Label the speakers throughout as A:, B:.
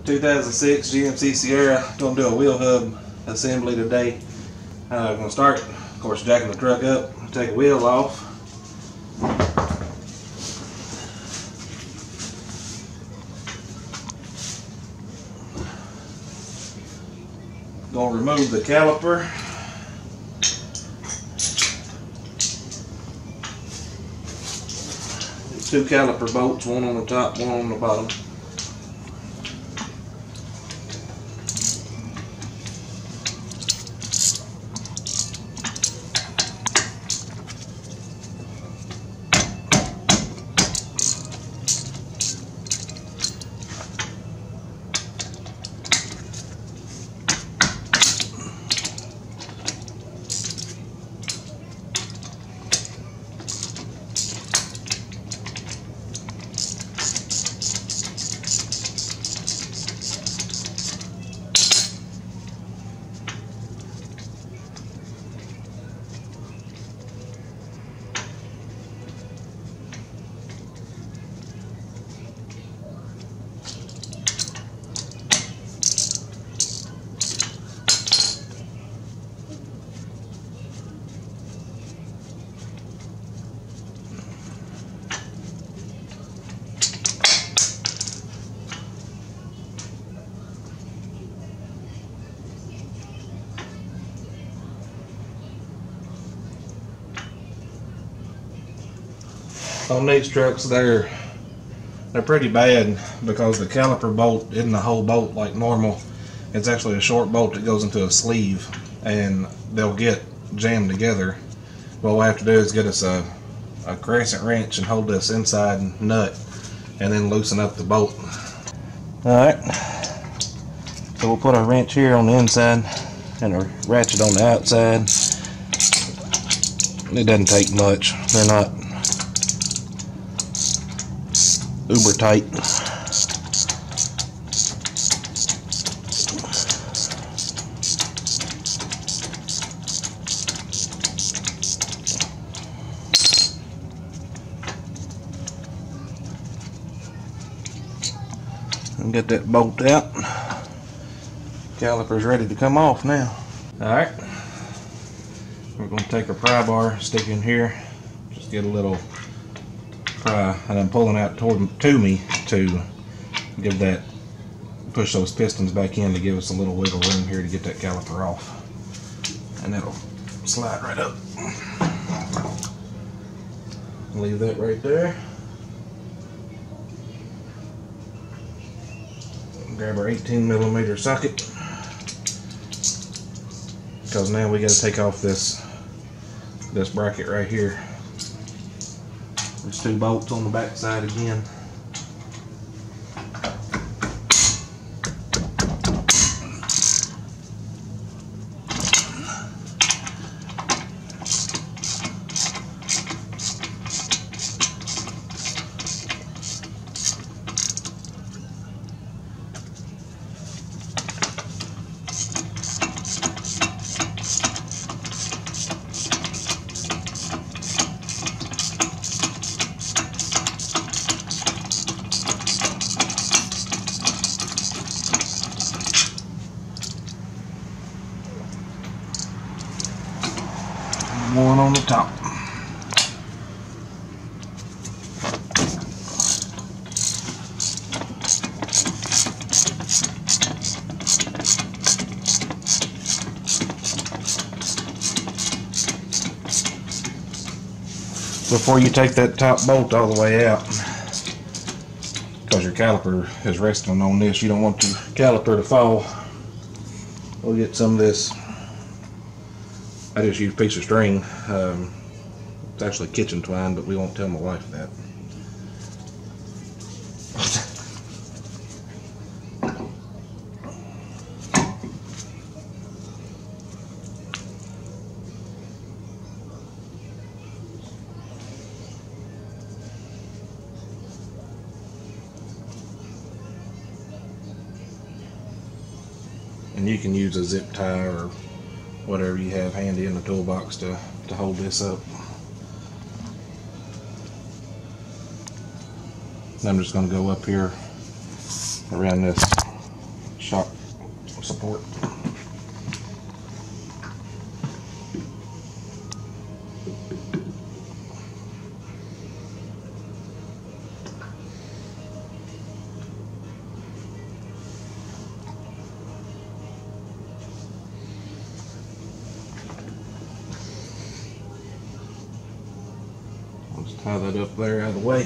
A: 2006 GMC Sierra. Gonna do a wheel hub assembly today. Gonna start, of course, jacking the truck up, take a wheel off. Gonna remove the caliper. Two caliper bolts, one on the top, one on the bottom. On these trucks, they're pretty bad because the caliper bolt isn't a whole bolt like normal. It's actually a short bolt that goes into a sleeve, and they'll get jammed together. What we'll have to do is get us a crescent wrench and hold this inside nut, and then loosen up the bolt. Alright, so we'll put our wrench here on the inside and a ratchet on the outside. It doesn't take much. They're not uber tight. And get that bolt out. Caliper's ready to come off now. Alright, we're going to take our pry bar, stick in here, just get a little pry, and I'm pulling out to me to give that, push those pistons back in to give us a little wiggle room here to get that caliper off, and it'll slide right up. Leave that right there. Grab our 18mm socket, because now we got to take off this bracket right here. There's two bolts on the back side again. One on the top. Before you take that top bolt all the way out, because your caliper is resting on this, you don't want your caliper to fall. We'll get some of this. I just use a piece of string. It's actually kitchen twine, but we won't tell my wife that. And you can use a zip tie or whatever you have handy in the toolbox to hold this up. I'm just going to go up here around this shock support. Let's tie that up there out of the way.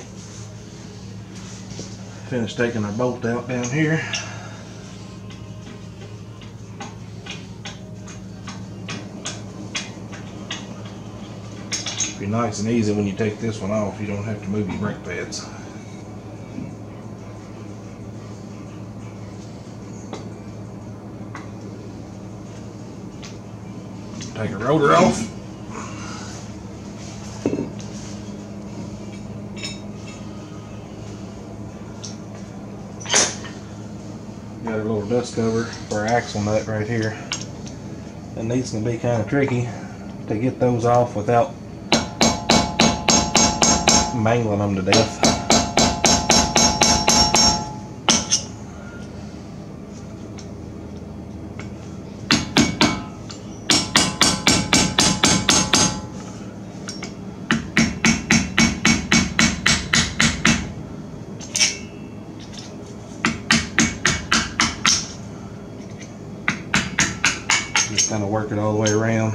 A: Finish taking our bolt out down here. Be nice and easy when you take this one off. You don't have to move your brake pads. Take a rotor off. Got a little dust cover for our axle nut right here. And these can be kind of tricky to get those off without mangling them to death. Just kind of work it all the way around.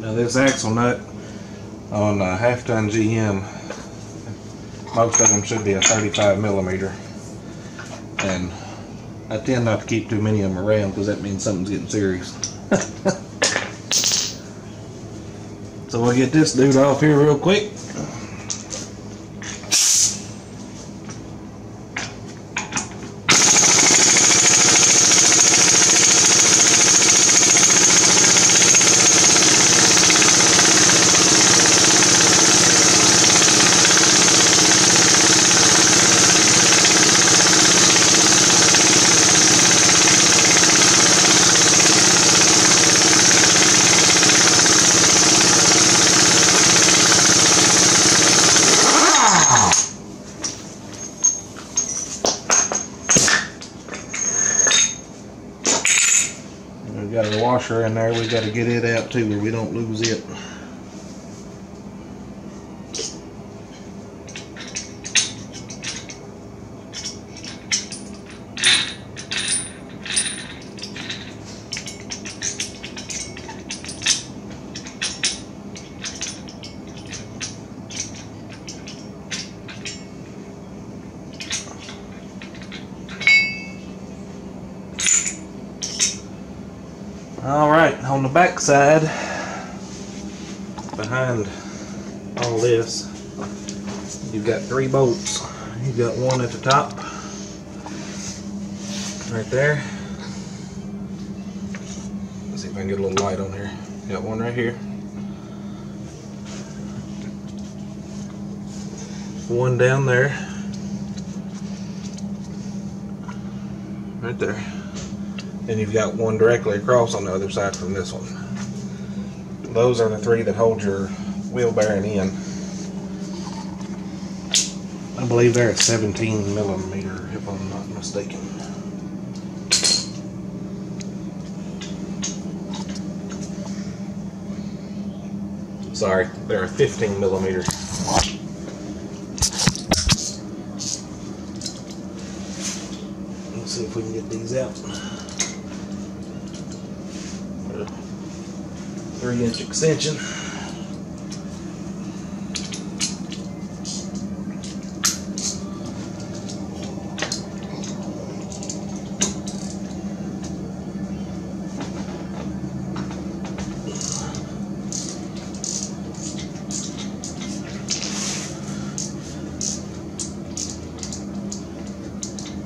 A: Now this axle nut on a half-ton GM, most of them should be a 35 millimeter. And I tend not to keep too many of them around because that means something's getting serious. So we'll get this dude off here real quick. We've got a washer in there, we've got to get it out too where we don't lose it. Alright, on the back side, behind all this, you've got 3 bolts. You've got one at the top, right there. Let's see if I can get a little light on here. Got one right here. One down there. Right there. And you've got one directly across on the other side from this one. Those are the 3 that hold your wheel bearing in. I believe they're a 17 millimeter if I'm not mistaken. Sorry, they're a 15 millimeter. Let's see if we can get these out. 3-inch extension.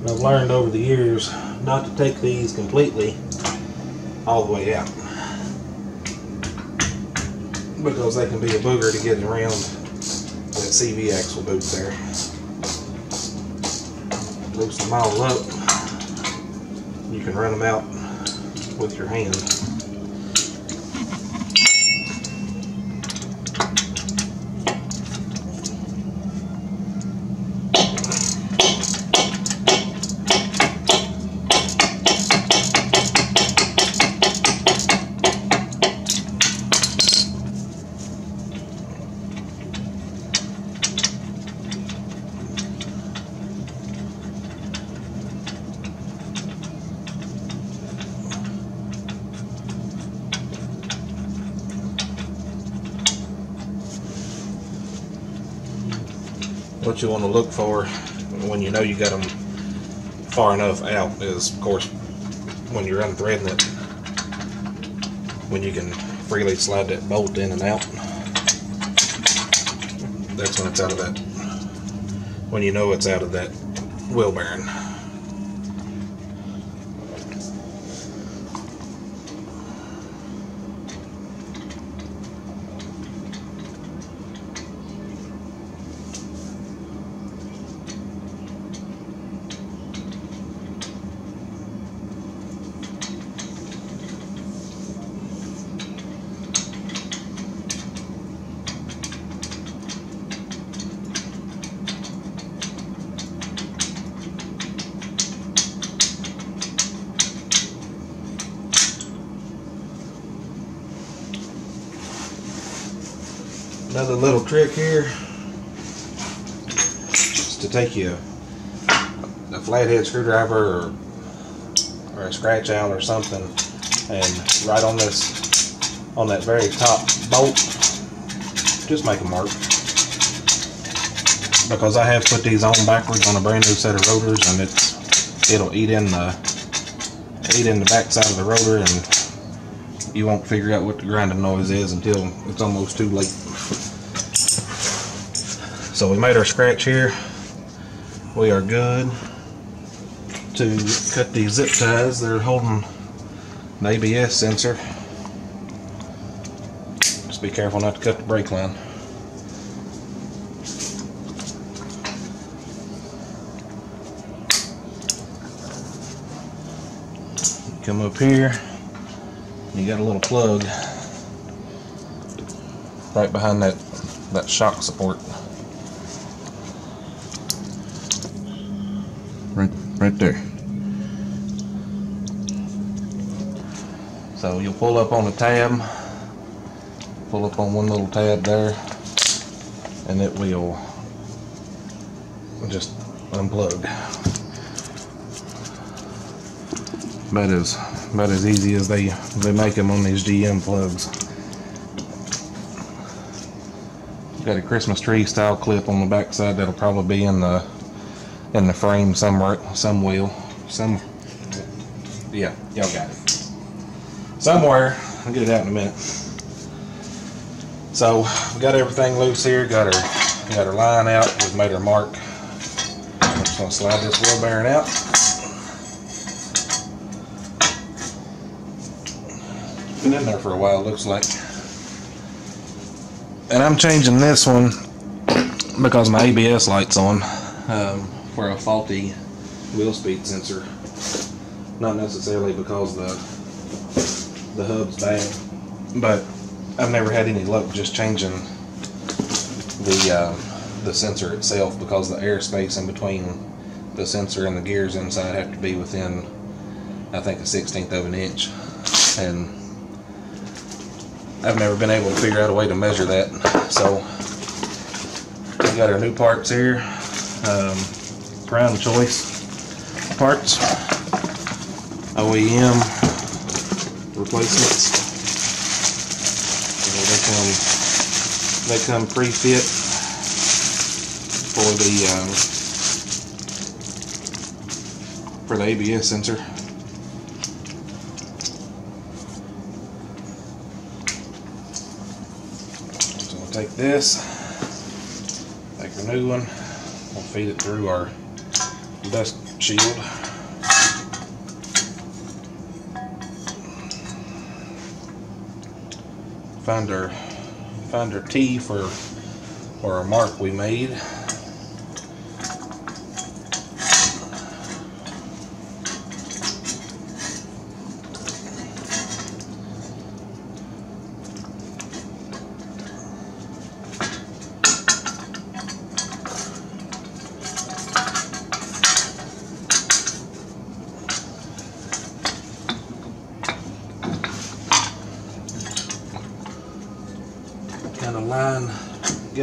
A: I've learned over the years not to take these completely all the way out, because they can be a booger to get around that CV axle boot there. loosen them all up. You can run them out with your hand. What you want to look for when you know you got them far enough out is, of course, when you're unthreading it, when you can freely slide that bolt in and out. That's when it's out of that, when you know it's out of that wheel bearing. Another little trick here is to take you a flathead screwdriver or a scratch out or something, and right on that very top bolt, just make a mark. Because I have put these on backwards on a brand new set of rotors, and it'll eat in the back side of the rotor, and you won't figure out what the grinding noise is until it's almost too late. So we made our scratch here. We are good to cut these zip ties. They're holding the ABS sensor. Just be careful not to cut the brake line. Come up here, you got a little plug right behind that shock support. Right there. So you'll pull up on the tab, pull up on one little tab there, and it will just unplug. About as easy as they make them on these GM plugs. Got a Christmas tree style clip on the back side that'll probably be in the frame somewhere, yeah, y'all got it. Somewhere, I'll get it out in a minute. So we got everything loose here. Got our line out. We've made our mark. I'm just gonna slide this wheel bearing out. Been in there for a while, looks like. And I'm changing this one because my ABS light's on. For a faulty wheel speed sensor, not necessarily because the hub's bad, but I've never had any luck just changing the sensor itself, because the airspace in between the sensor and the gears inside have to be within, I think, 1/16 of an inch, and I've never been able to figure out a way to measure that. So we got our new parts here. Crown Choice parts, OEM replacements. They come pre-fit for the ABS sensor. So we'll take this, take our new one, we'll feed it through our dust shield. Find our T for our mark we made.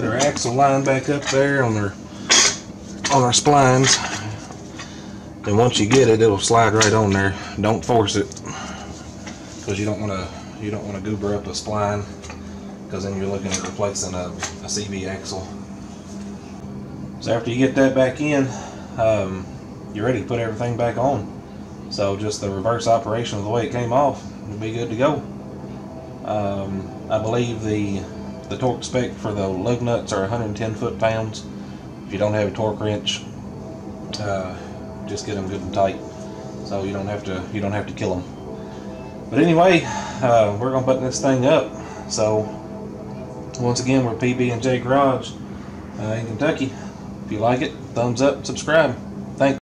A: Get our axle line back up there on our splines. And once you get it, it'll slide right on there. Don't force it, because you don't want to goober up a spline, because then you're looking at replacing a CB axle. So after you get that back in, you're ready to put everything back on. So just the reverse operation of the way it came off, it'll be good to go. I believe the torque spec for the lug nuts are 110 foot-pounds. If you don't have a torque wrench, just get them good and tight, so you don't have to kill them. But anyway, we're gonna put this thing up. So once again, we're PB&J Garage in Kentucky. If you like it, thumbs up, subscribe.